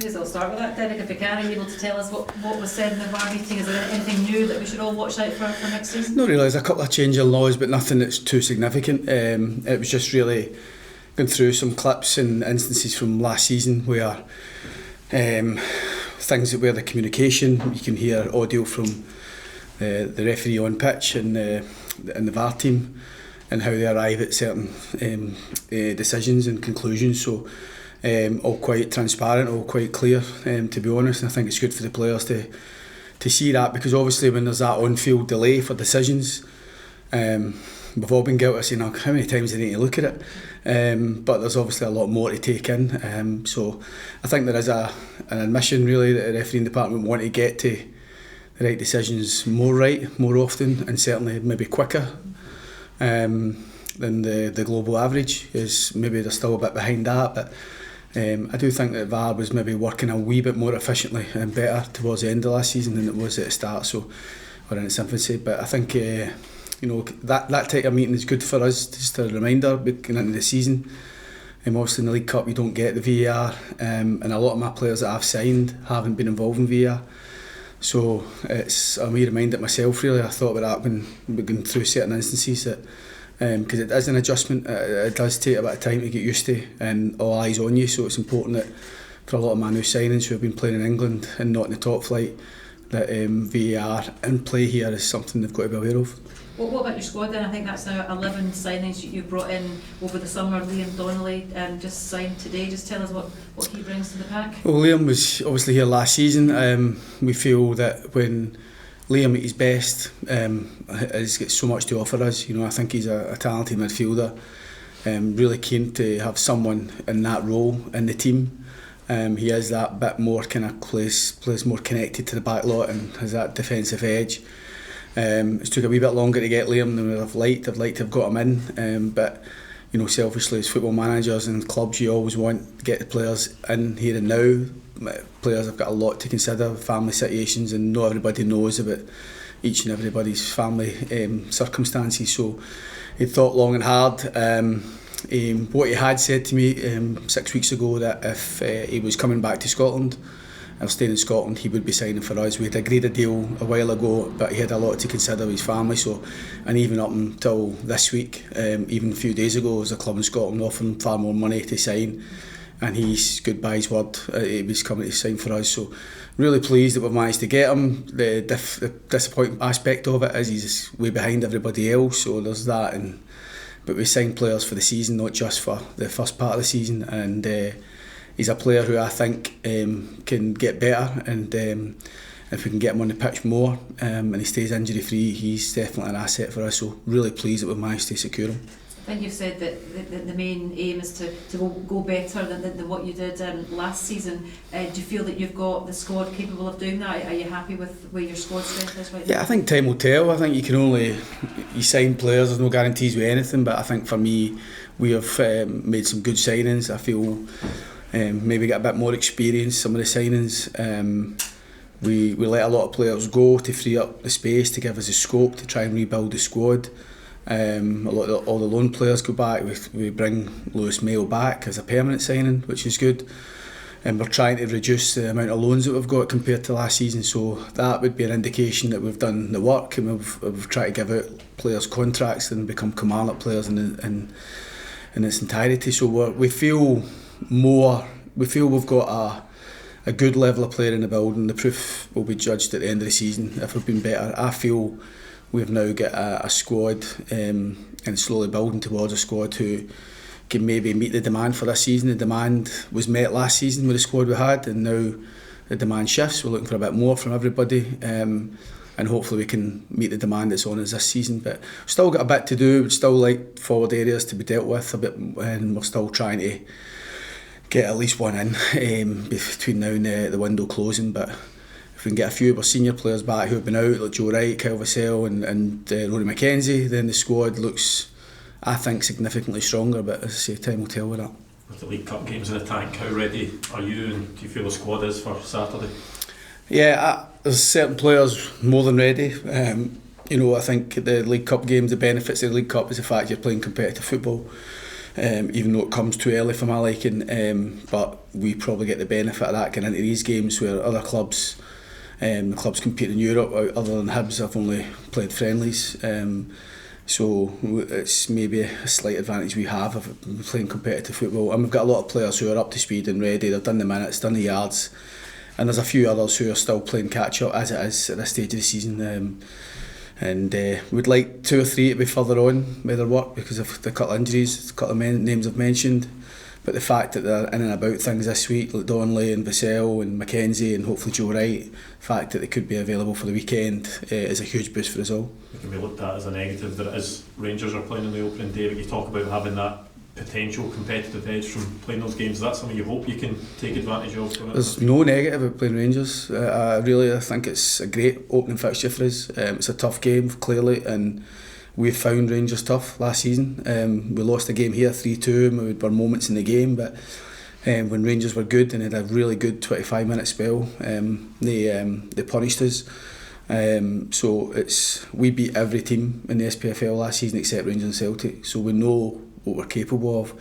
May as well start with that, Derek, if you can. Are you able to tell us what was said in the VAR meeting? Is there anything new that we should all watch out for next season? Not really. There's a couple of changes in laws, but nothing that's too significant. It was just really going through some clips and instances from last season where things where the communication, you can hear audio from the referee on pitch and the VAR team, and how they arrive at certain decisions and conclusions. So all quite transparent, all quite clear, to be honest. And I think it's good for the players to see that, because obviously when there's that on-field delay for decisions, we've all been guilty of saying, how many times do they need to look at it? But there's obviously a lot more to take in. So I think there is an admission really that the refereeing department want to get to the right decisions more often, and certainly maybe quicker than the global average. Is maybe they're still a bit behind that, but I do think that VAR was maybe working a wee bit more efficiently and better towards the end of last season than it was at the start, so, or in its infancy. But I think that type of meeting is good for us, just a reminder going into the season. Obviously in the League Cup you don't get the VAR, and a lot of my players that I've signed haven't been involved in VAR, so it's a wee reminder myself really. I thought about that when we're going through certain instances, that because it is an adjustment, it does take a bit of time to get used to, and all eyes on you. So it's important that for a lot of my new signings who have been playing in England and not in the top flight, that VAR in play here is something they've got to be aware of. What about your squad then? I think that's now 11 signings you've brought in over the summer. Liam Donnelly just signed today. Just tell us what he brings to the pack. Well, Liam was obviously here last season. We feel that when Liam at his best, he's got so much to offer us. I think he's a talented midfielder, really keen to have someone in that role in the team. He is that bit more kind of plays more connected to the back lot and has that defensive edge. It's took a wee bit longer to get Liam than I've liked. I'd like to have got him in, but selfishly as football managers and clubs, you always want to get the players in here and now. Players have got a lot to consider, family situations, and not everybody knows about each and everybody's family circumstances. So he thought long and hard. What he had said to me 6 weeks ago, that if he was coming back to Scotland and staying in Scotland, he would be signing for us. We had agreed a deal a while ago, but he had a lot to consider with his family. So, and even up until this week, even a few days ago, there was a club in Scotland offering far more money to sign, and he's stood by his word. He was coming to sign for us. So really pleased that we've managed to get him. The disappointing aspect of it is he's way behind everybody else, so there's that. But we signed players for the season, not just for the first part of the season, and he's a player who I think can get better, and if we can get him on the pitch more and he stays injury free, he's definitely an asset for us. So really pleased that we've managed to secure him. I think you've said that the main aim is to go better than what you did last season. Do you feel that you've got the squad capable of doing that? Are you happy with where your squad strength is right now? Yeah, I think time will tell. I think you sign players, there's no guarantees with anything, but I think for me we have made some good signings. I feel maybe get a bit more experience, some of the signings. We let a lot of players go to free up the space, to give us the scope to try and rebuild the squad. All the loan players go back. We bring Lewis Mayo back as a permanent signing, which is good. And we're trying to reduce the amount of loans that we've got compared to last season. So that would be an indication that we've done the work, and we've tried to give out players contracts and become Kilmarnock players in its entirety. So we feel we've got a good level of player in the building. The proof will be judged at the end of the season if we've been better. I feel we've now got a squad and slowly building towards a squad who can maybe meet the demand for this season. The demand was met last season with the squad we had, and now the demand shifts. We're looking for a bit more from everybody, and hopefully we can meet the demand that's on us this season. But we've still got a bit to do. We'd still like forward areas to be dealt with a bit, and we're still trying to get at least one in between now and the window closing. But if we can get a few of our senior players back who have been out, like Joe Wright, Kyle Vassell and Rory McKenzie, then the squad looks, I think, significantly stronger. But as I say, time will tell with that. With the League Cup games in the tank, how ready are you, and do you feel the squad is for Saturday? Yeah, there's certain players more than ready. I think the League Cup games, the benefits of the League Cup is the fact you're playing competitive football. even though it comes too early for my liking. But we probably get the benefit of that going into these games where other clubs, the clubs competing in Europe, other than Hibs, have only played friendlies. So it's maybe a slight advantage we have of playing competitive football. And we've got a lot of players who are up to speed and ready. They've done the minutes, done the yards. And there's a few others who are still playing catch up as it is at this stage of the season. And we'd like 2 or 3 to be further on with their work because of the couple of injuries, a couple of names I've mentioned. But the fact that they're in and about things this week, like Donnelly and Vassell and McInnes and hopefully Joe Wright, the fact that they could be available for the weekend is a huge boost for us all. It can be looked at as a negative that it is Rangers are playing on the opening day, but you talk about having that potential competitive edge from playing those games. Is that something you hope you can take advantage of? There's no negative about playing Rangers. I think it's a great opening fixture for us. It's a tough game, clearly, and we found Rangers tough last season. We lost a game here 3-2 and there were moments in the game, but when Rangers were good and had a really good 25-minute spell, they punished us. So we beat every team in the SPFL last season except Rangers and Celtic, so we know what we're capable of,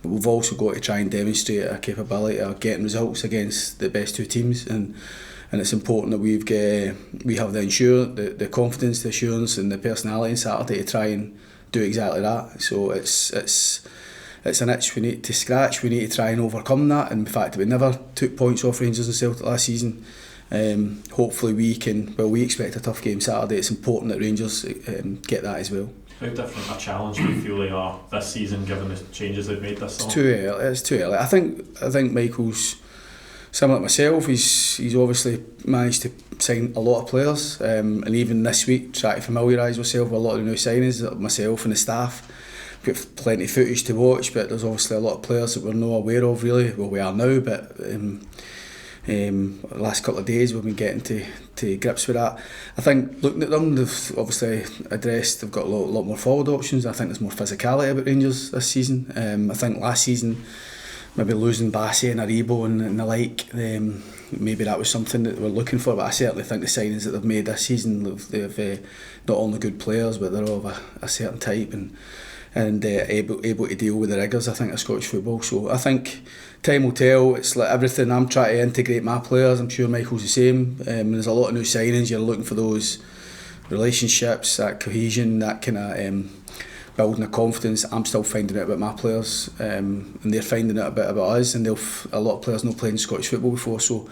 but we've also got to try and demonstrate our capability of getting results against the best 2 teams, and it's important that we have the confidence, the assurance and the personality on Saturday to try and do exactly that. So it's an itch we need to scratch. We need to try and overcome that, and the fact that we never took points off Rangers and Celtic last season, hopefully we expect a tough game Saturday. It's important that Rangers get that as well. How different a challenge do you feel they are this season given the changes they've made this summer? It's too early. I think Michael's similar to myself. He's obviously managed to sign a lot of players, and even this week try to familiarise myself with a lot of the new signings, myself and the staff. We've got plenty of footage to watch, but there's obviously a lot of players that we're not aware of really. Well, we are now, but the last couple of days we've been getting to grips with that. I think looking at them, they've obviously they've got a lot more forward options. I think there's more physicality about Rangers this season. I think last season maybe losing Bassey and Aribo and the like, maybe that was something that we're looking for, but I certainly think the signings that they've made this season, they've not only good players but they're of a certain type and able to deal with the rigours, I think, of Scottish football. So I think time will tell. It's like everything. I'm trying to integrate my players. I'm sure Michael's the same. There's a lot of new signings. You're looking for those relationships, that cohesion, that kind of building of confidence. I'm still finding out about my players, and they're finding out a bit about us. And a lot of players not playing Scottish football before, so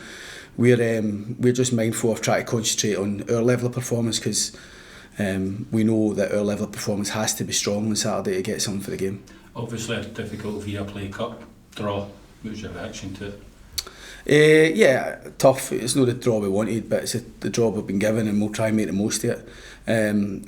we're just mindful of trying to concentrate on our level of performance, because we know that our level of performance has to be strong on Saturday to get something for the game. Obviously a difficult Viaplay Cup draw. What was your reaction to it? Yeah, tough. It's not the draw we wanted, but it's the draw we've been given, and we'll try and make the most of it.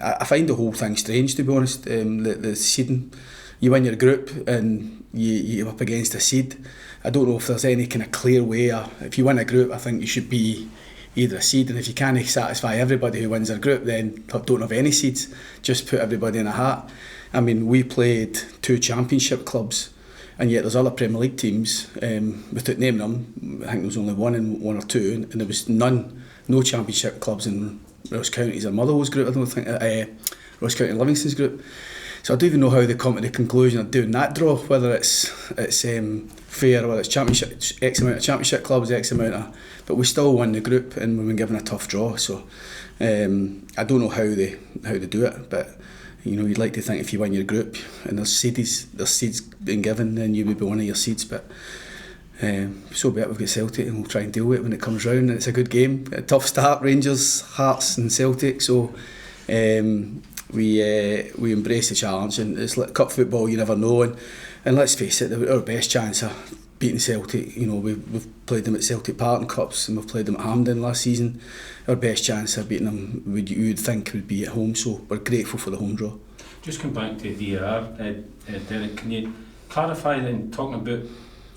I find the whole thing strange, to be honest. The seeding, you win your group and you're up against a seed. I don't know if there's any kind of clear way. If you win a group, I think you should be either a seed, and if you can't satisfy everybody who wins their group, then don't have any seeds. Just put everybody in a hat. I mean, we played 2 championship clubs, and yet there's other Premier League teams, without naming them. I think there was only one or two, and there was no championship clubs in Ross County's or Motherwell's group. I don't think Ross County and Livingston's group. So I don't even know how they come to the conclusion of doing that draw, whether it's fair, whether it's championship, X amount of championship clubs, X amount of, but we still won the group and we've been given a tough draw. So I don't know how they do it, but you'd like to think if you win your group and there's seeds being given, then you would be one of your seeds. But so be it. We've got Celtic and we'll try and deal with it when it comes round. And it's a good game, a tough start. Rangers, Hearts and Celtic. So we embrace the challenge, and it's like cup football. You never know, and let's face it, our best chance of beating Celtic. We've played them at Celtic Park in cups, and we've played them at Hampden last season. Our best chance of beating them, you'd think, would be at home. So we're grateful for the home draw. Just come back to VAR, Derek. Can you clarify then, talking about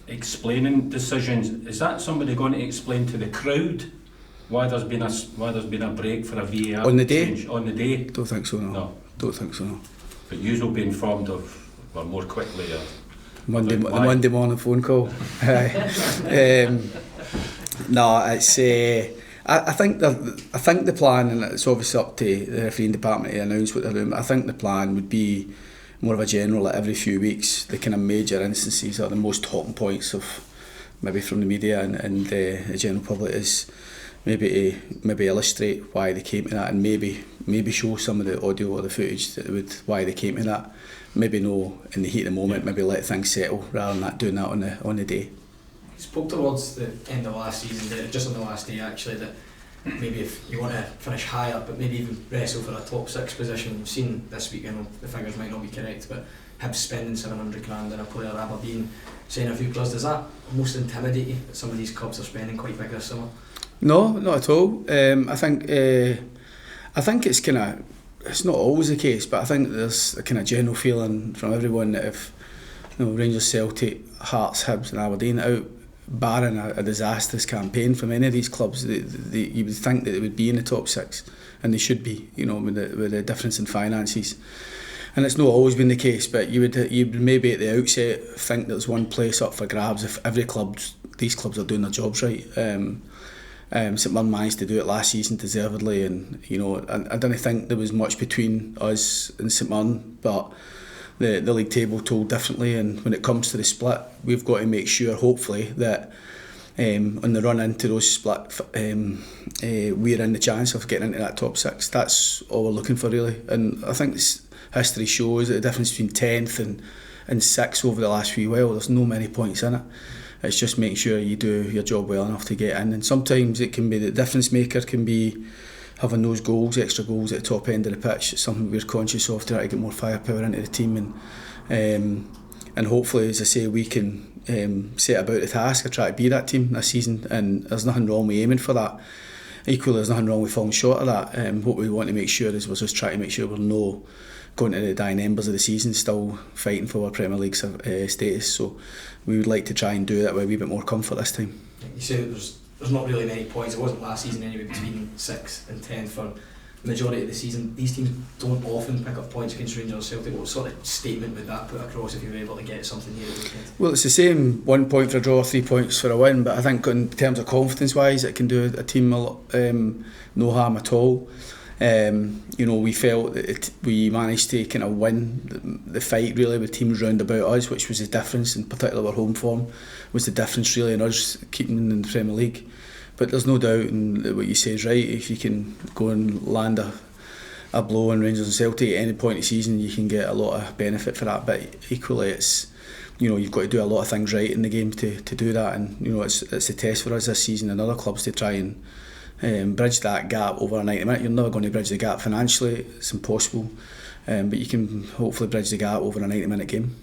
explaining decisions? Is that somebody going to explain to the crowd why there's been a break for a VAR on the day? Change on the day? Don't think so. No. Don't think so. No. But you will be informed of, or more quickly. The Monday morning phone call. No, it's. I think the plan, and it's obviously up to the refereeing department to announce what they're doing, but I think the plan would be more of a general at every few weeks. The kind of major instances are the most talking points of maybe from the media and the general public, is maybe illustrate why they came to that, and maybe show some of the audio or the footage that would why they came to that. Maybe no in the heat of the moment, maybe let things settle rather than doing that on the day. You spoke towards the end of last season, just on the last day actually, that maybe if you want to finish higher but maybe even wrestle for a top 6 position. We've seen this week, I know the figures might not be correct, but Hibs spending 700 grand on a player, Aberdeen saying a few plus. Does that almost intimidate you that some of these clubs are spending quite big this summer? No, not at all. I think it's kind of, it's not always the case, but I think there's a kind of general feeling from everyone that if Rangers, Celtic, Hearts, Hibs and Aberdeen out, barring a disastrous campaign from any of these clubs, you would think that they would be in the top 6, and they should be, with the difference in finances. And it's not always been the case, but you would maybe at the outset think there's one place up for grabs if these clubs are doing their jobs right. St Mirren managed to do it last season deservedly, and I don't think there was much between us and St Mirren, but the league table told differently, and when it comes to the split, we've got to make sure, hopefully, that on the run into those split, we're in the chance of getting into that top 6. That's all we're looking for, really. And I think history shows that the difference between 10th and 6th over the last few while, there's no many points in it. It's just making sure you do your job well enough to get in, and sometimes it can be the difference maker can be having those goals, extra goals at the top end of the pitch. It's something we're conscious of to try to get more firepower into the team, and hopefully, as I say, we can set about the task of trying to be that team this season, and there's nothing wrong with aiming for that. Equally, there's nothing wrong with falling short of that. What we want to make sure is we're just trying to make sure we're no going to the dying embers of the season still fighting for our Premier League status, so we would like to try and do that with a wee bit more comfort this time. You say that there's not really many points, it wasn't last season anyway, between 6th and 10th for the majority of the season. These teams don't often pick up points against Rangers or Celtic. What sort of statement would that put across if you were able to get something here at the weekend? Well, it's the same, 1 point for a draw, 3 points for a win, but I think in terms of confidence wise it can do a team no harm at all. We felt that we managed to kind of win the fight really with teams round about us, which was the difference, in particular our home form was the difference really in us keeping in the Premier League. But there's no doubt, and what you say is right, if you can go and land a blow on Rangers and Celtic at any point in the season, you can get a lot of benefit for that. But equally, it's you've got to do a lot of things right in the game to do that, and it's a test for us this season and other clubs to try and bridge that gap over a 90 minute. You're never going to bridge the gap financially, it's impossible, but you can hopefully bridge the gap over a 90 minute game.